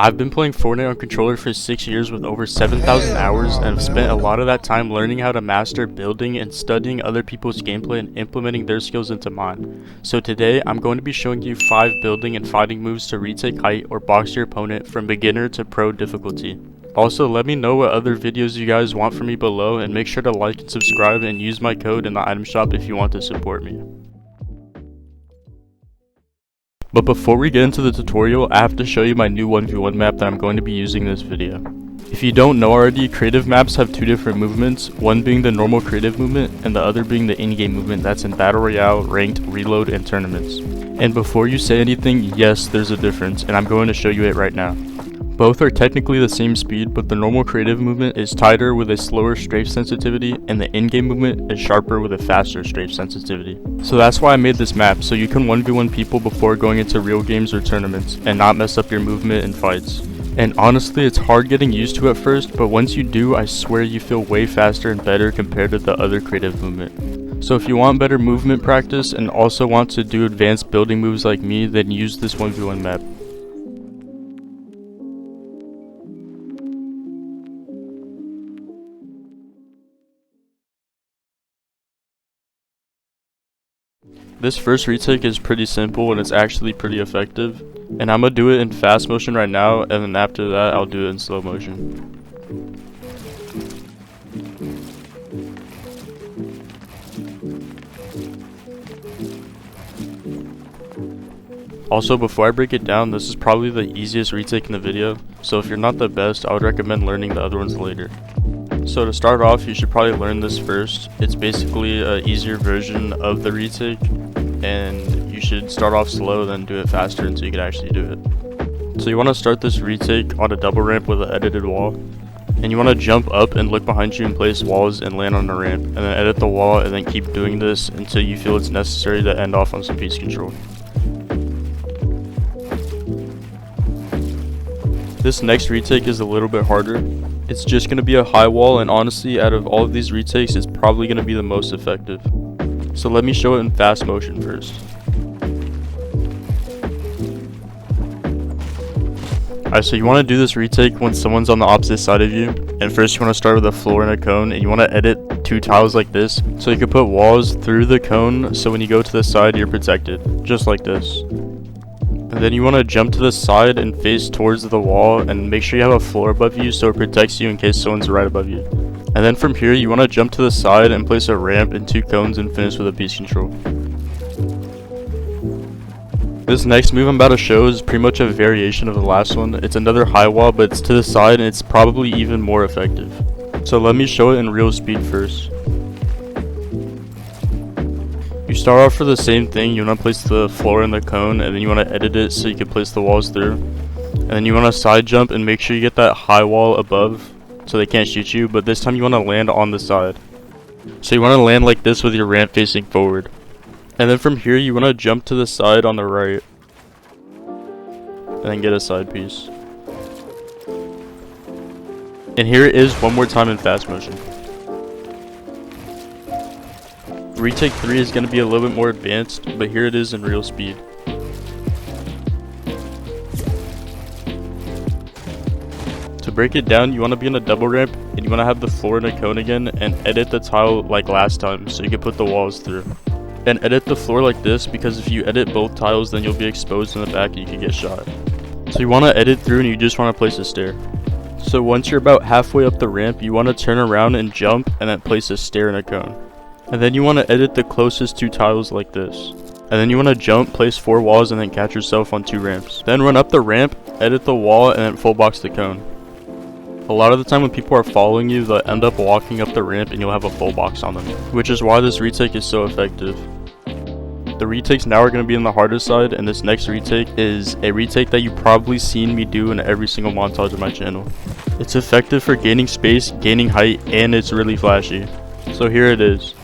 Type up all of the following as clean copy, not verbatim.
I've been playing Fortnite on controller for 6 years with over 7,000 hours, and I've spent a lot of that time learning how to master building and studying other people's gameplay and implementing their skills into mine. So today, I'm going to be showing you 5 building and fighting moves to retake height or box your opponent from beginner to pro difficulty. Also, let me know what other videos you guys want from me below, and make sure to like and subscribe and use my code in the item shop if you want to support me. But before we get into the tutorial, I have to show you my new 1v1 map that I'm going to be using in this video. If you don't know already, creative maps have 2 different movements, one being the normal creative movement and the other being the in-game movement that's in battle royale, ranked, reload, and tournaments. And before you say anything, yes, there's a difference, and I'm going to show you it right now. Both are technically the same speed, but the normal creative movement is tighter with a slower strafe sensitivity, and the in-game movement is sharper with a faster strafe sensitivity. So that's why I made this map, so you can 1v1 people before going into real games or tournaments, and not mess up your movement in fights. And honestly, it's hard getting used to at first, but once you do, I swear you feel way faster and better compared to the other creative movement. So if you want better movement practice and also want to do advanced building moves like me, then use this 1v1 map. This first retake is pretty simple and it's actually pretty effective, and I'm gonna do it in fast motion right now, and then after that I'll do it in slow motion. Also, before I break it down, this is probably the easiest retake in the video, so if you're not the best, I would recommend learning the other ones later. So to start off, you should probably learn this first. It's basically an easier version of the retake, and you should start off slow, then do it faster until you can actually do it. So you want to start this retake on a double ramp with an edited wall, and you want to jump up and look behind you and place walls and land on a ramp, and then edit the wall, and then keep doing this until you feel it's necessary to end off on some piece control. This next retake is a little bit harder. It's just going to be a high wall, and honestly, out of all of these retakes, it's probably going to be the most effective. So let me show it in fast motion first. Alright, so you want to do this retake when someone's on the opposite side of you, and first you want to start with a floor and a cone, and you want to edit 2 tiles like this, so you can put walls through the cone, so when you go to the side you're protected, just like this. And then you want to jump to the side and face towards the wall, and make sure you have a floor above you so it protects you in case someone's right above you. And then from here you want to jump to the side and place a ramp and 2 cones and finish with a piece control. This next move I'm about to show is pretty much a variation of the last one. It's another high wall, but it's to the side and it's probably even more effective. So let me show it in real speed first. You start off for the same thing. You want to place the floor in the cone, and then you want to edit it so you can place the walls through. And then you want to side jump and make sure you get that high wall above so they can't shoot you, but this time you want to land on the side. So you want to land like this with your ramp facing forward. And then from here you want to jump to the side on the right, and then get a side piece. And here it is one more time in fast motion. Retake 3 is going to be a little bit more advanced, but here it is in real speed. To break it down, you want to be on a double ramp, and you want to have the floor in a cone again, and edit the tile like last time so you can put the walls through. And edit the floor like this, because if you edit both tiles then you'll be exposed in the back and you can get shot. So you want to edit through and you just want to place a stair. So once you're about halfway up the ramp, you want to turn around and jump, and then place a stair in a cone. And then you want to edit the closest 2 tiles like this. And then you want to jump, place 4 walls, and then catch yourself on 2 ramps. Then run up the ramp, edit the wall, and then full box the cone. A lot of the time when people are following you, they'll end up walking up the ramp and you'll have a full box on them, which is why this retake is so effective. The retakes now are going to be on the harder side, and this next retake is a retake that you've probably seen me do in every single montage of my channel. It's effective for gaining space, gaining height, and it's really flashy. So here it is.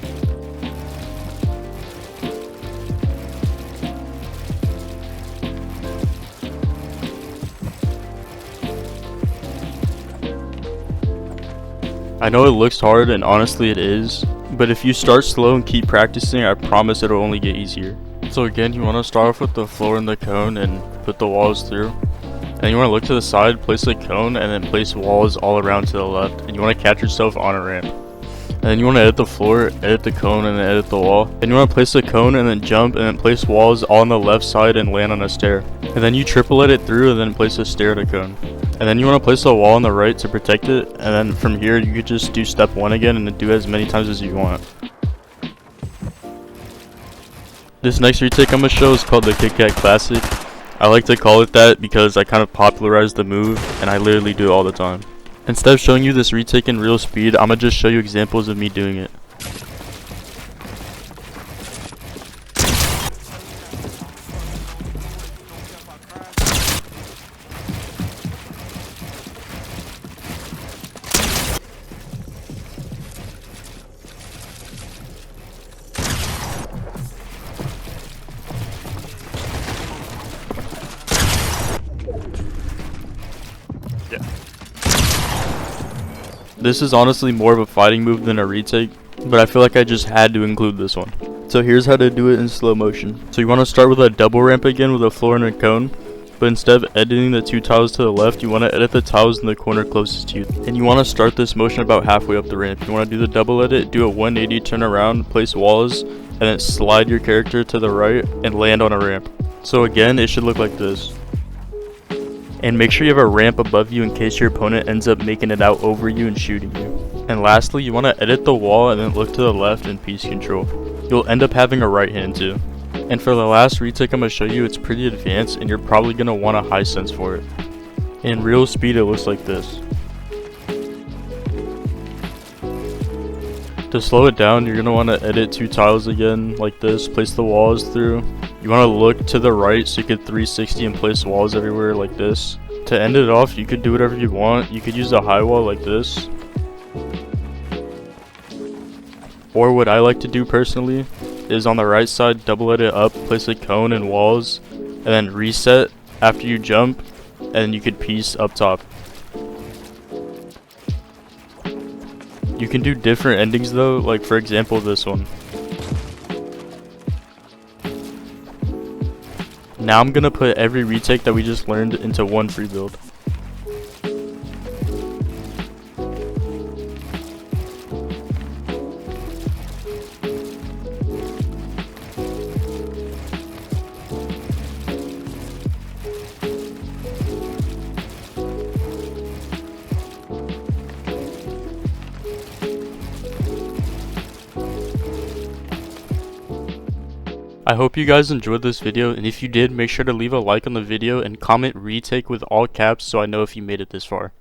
I know it looks hard, and honestly it is, but if you start slow and keep practicing, I promise it'll only get easier. So again, you want to start off with the floor and the cone and put the walls through. Then you want to look to the side, place a cone, and then place walls all around to the left. And you want to catch yourself on a ramp. And then you want to edit the floor, edit the cone, and then edit the wall. Then you want to place the cone and then jump and then place walls all on the left side and land on a stair. And then you triple edit through and then place a stair and a cone. And then you want to place a wall on the right to protect it. And then from here you could just do step 1 again and do as many times as you want. This next retake I'm going to show is called the KitKat Classic. I like to call it that because I kind of popularized the move and I literally do it all the time. Instead of showing you this retake in real speed, I'm going to just show you examples of me doing it. This is honestly more of a fighting move than a retake, but I feel like I just had to include this one. So here's how to do it in slow motion. So you want to start with a double ramp again with a floor and a cone, but instead of editing the 2 tiles to the left, you want to edit the tiles in the corner closest to you. And you want to start this motion about halfway up the ramp. You want to do the double edit, do a 180, turn around, place walls, and then slide your character to the right and land on a ramp. So again, it should look like this. And make sure you have a ramp above you in case your opponent ends up making it out over you and shooting you. And lastly, you want to edit the wall and then look to the left in piece control. You'll end up having a right hand too. And for the last retake I'm going to show you, it's pretty advanced and you're probably going to want a high sense for it. In real speed it looks like this. To slow it down, you're going to want to edit 2 tiles again like this, place the walls through. You want to look to the right so you could 360 and place walls everywhere like this. To end it off, you could do whatever you want. You could use a high wall like this. Or what I like to do personally is on the right side, double edit up, place a cone and walls, and then reset after you jump, and you could piece up top. You can do different endings though, like for example this one. Now I'm gonna put every retake that we just learned into one free build. I hope you guys enjoyed this video, and if you did, make sure to leave a like on the video and comment retake with all caps so I know if you made it this far.